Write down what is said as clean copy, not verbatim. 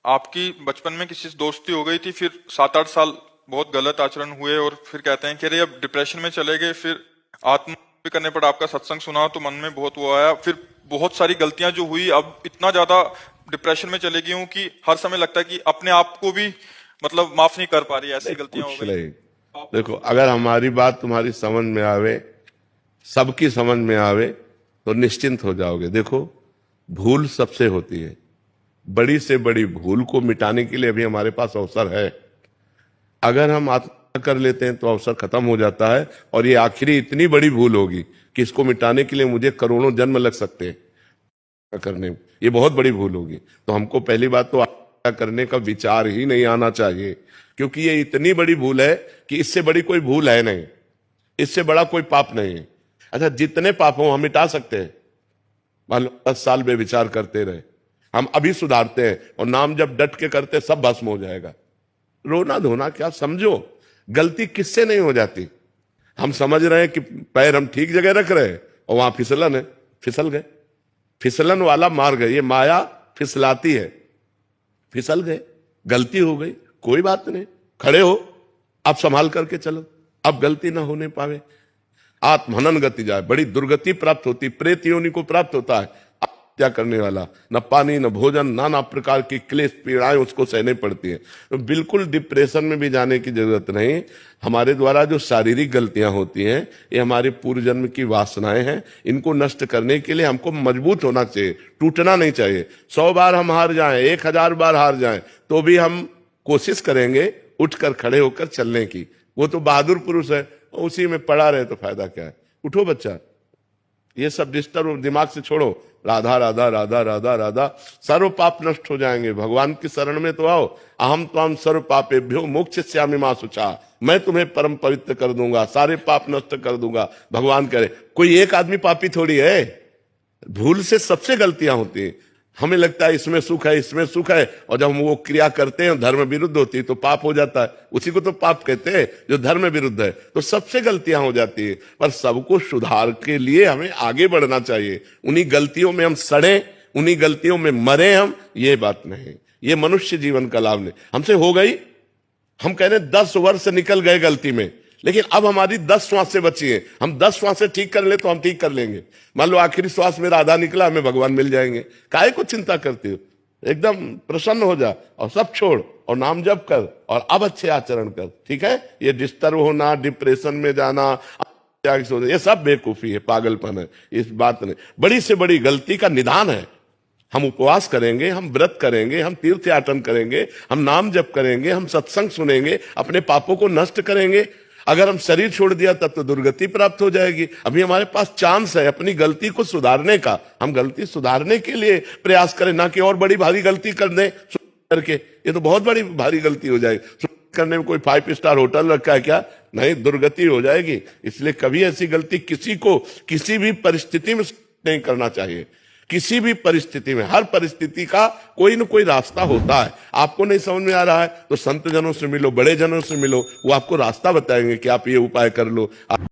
आपकी बचपन में किसी से दोस्ती हो गई थी, फिर 7-8 साल बहुत गलत आचरण हुए और फिर कहते हैं कि अरे अब डिप्रेशन में चले गए, फिर आत्महत्या भी करने पर आपका सत्संग सुना तो मन में बहुत वो आया, फिर बहुत सारी गलतियां जो हुई, अब इतना ज्यादा डिप्रेशन में चले गई हूँ कि हर समय लगता है कि अपने आप को भी मतलब माफ नहीं कर पा रही, ऐसी गलतियां हो कुछ गई। नहीं। देखो, अगर हमारी बात तुम्हारी समझ में आवे, सबकी समझ में आवे, तो निश्चिंत हो जाओगे। देखो, भूल सबसे होती है। बड़ी से बड़ी भूल को मिटाने के लिए अभी हमारे पास अवसर है। अगर हम आत्महत्या कर लेते हैं तो अवसर खत्म हो जाता है, और ये आखिरी इतनी बड़ी भूल होगी कि इसको मिटाने के लिए मुझे करोड़ों जन्म लग सकते हैं करने में। ये बहुत बड़ी भूल होगी। तो हमको पहली बात तो आत्महत्या करने का विचार ही नहीं आना चाहिए, क्योंकि ये इतनी बड़ी भूल है कि इससे बड़ी कोई भूल है नहीं, इससे बड़ा कोई पाप नहीं है। अच्छा, जितने पाप हो हम मिटा सकते हैं। मान लो 10 साल बेविचार करते रहे, हम अभी सुधारते हैं, और नाम जब डट के करते सब भस्म हो जाएगा। रोना धोना क्या, समझो गलती किससे नहीं हो जाती। हम समझ रहे हैं कि पैर हम ठीक जगह रख रहे हैं और वहां फिसलन है, फिसल गए। फिसलन वाला मार्ग है, ये माया फिसलाती है। फिसल गए, गलती हो गई, कोई बात नहीं, खड़े हो, अब संभाल करके चलो, अब गलती ना होने पावे। आत्महनन गति जाए, बड़ी दुर्गति प्राप्त होती, प्रेत योनि को प्राप्त होता है हत्या करने वाला। न पानी, न भोजन, नाना प्रकार की क्लेश पीड़ाएं उसको सहने पड़ती है। तो बिल्कुल डिप्रेशन में भी जाने की जरूरत नहीं। हमारे द्वारा जो शारीरिक गलतियां होती हैं, ये हमारे पूर्व जन्म की वासनाएं हैं। इनको नष्ट करने के लिए हमको मजबूत होना चाहिए, टूटना नहीं चाहिए। 100 बार हम हार जाएं, 1000 बार हार जाएं, तो भी हम कोशिश करेंगे उठकर खड़े होकर चलने की। वो तो बहादुर पुरुष है, उसी में पड़ा रहे तो फायदा क्या है। उठो बच्चा, ये सब डिस्टर्ब दिमाग से छोड़ो। राधा राधा राधा राधा राधा, सर्व पाप नष्ट हो जाएंगे। भगवान की शरण में तो आओ। अहम त्वाम सर्व पापेभ्यो मोक्षयिष्यामि मा शुचा, मैं तुम्हें परम पवित्र कर दूंगा, सारे पाप नष्ट कर दूंगा। भगवान करे, कोई एक आदमी पापी थोड़ी है। भूल से सबसे गलतियां होती हैं। हमें लगता है इसमें सुख है, इसमें सुख है, और जब हम वो क्रिया करते हैं धर्म विरुद्ध होती है तो पाप हो जाता है। उसी को तो पाप कहते हैं जो धर्म विरुद्ध है। तो सबसे गलतियां हो जाती है, पर सबको सुधार के लिए हमें आगे बढ़ना चाहिए। उन्हीं गलतियों में हम सड़े, उन्हीं गलतियों में मरे हम, ये बात नहीं। ये मनुष्य जीवन का लाभ नहीं। हमसे हो गई, हम कह रहे 10 वर्ष निकल गए गलती में, लेकिन अब हमारी 10 श्वासें बची हैं। हम 10 श्वासें ठीक कर ले तो हम ठीक कर लेंगे। मान लो आखिरी श्वास मेरा आधा निकला, हमें भगवान मिल जाएंगे। काहे को चिंता करते हो, एकदम प्रसन्न हो जा और सब छोड़ और नाम जप कर और अब अच्छे आचरण कर। ठीक है, ये डिस्टर्ब होना, डिप्रेशन में जाना, ये सब बेवकूफी है, पागलपन है। इस बात ने बड़ी से बड़ी गलती का निदान है। हम उपवास करेंगे, हम व्रत करेंगे, हम तीर्थ याटन करेंगे, हम नाम जप करेंगे, हम सत्संग सुनेंगे, अपने पापों को नष्ट करेंगे। अगर हम शरीर छोड़ दिया तब तो दुर्गति प्राप्त हो जाएगी। अभी हमारे पास चांस है अपनी गलती को सुधारने का। हम गलती सुधारने के लिए प्रयास करें, ना कि और बड़ी भारी गलती कर दें करके। ये तो बहुत बड़ी भारी गलती हो जाएगी। करने में कोई 5 स्टार होटल रखा है क्या? नहीं, दुर्गति हो जाएगी। इसलिए कभी ऐसी गलती किसी को किसी भी परिस्थिति में नहीं करना चाहिए। किसी भी परिस्थिति में, हर परिस्थिति का कोई ना कोई रास्ता होता है। आपको नहीं समझ में आ रहा है तो संत जनों से मिलो, बड़े जनों से मिलो, वो आपको रास्ता बताएंगे कि आप ये उपाय कर लो।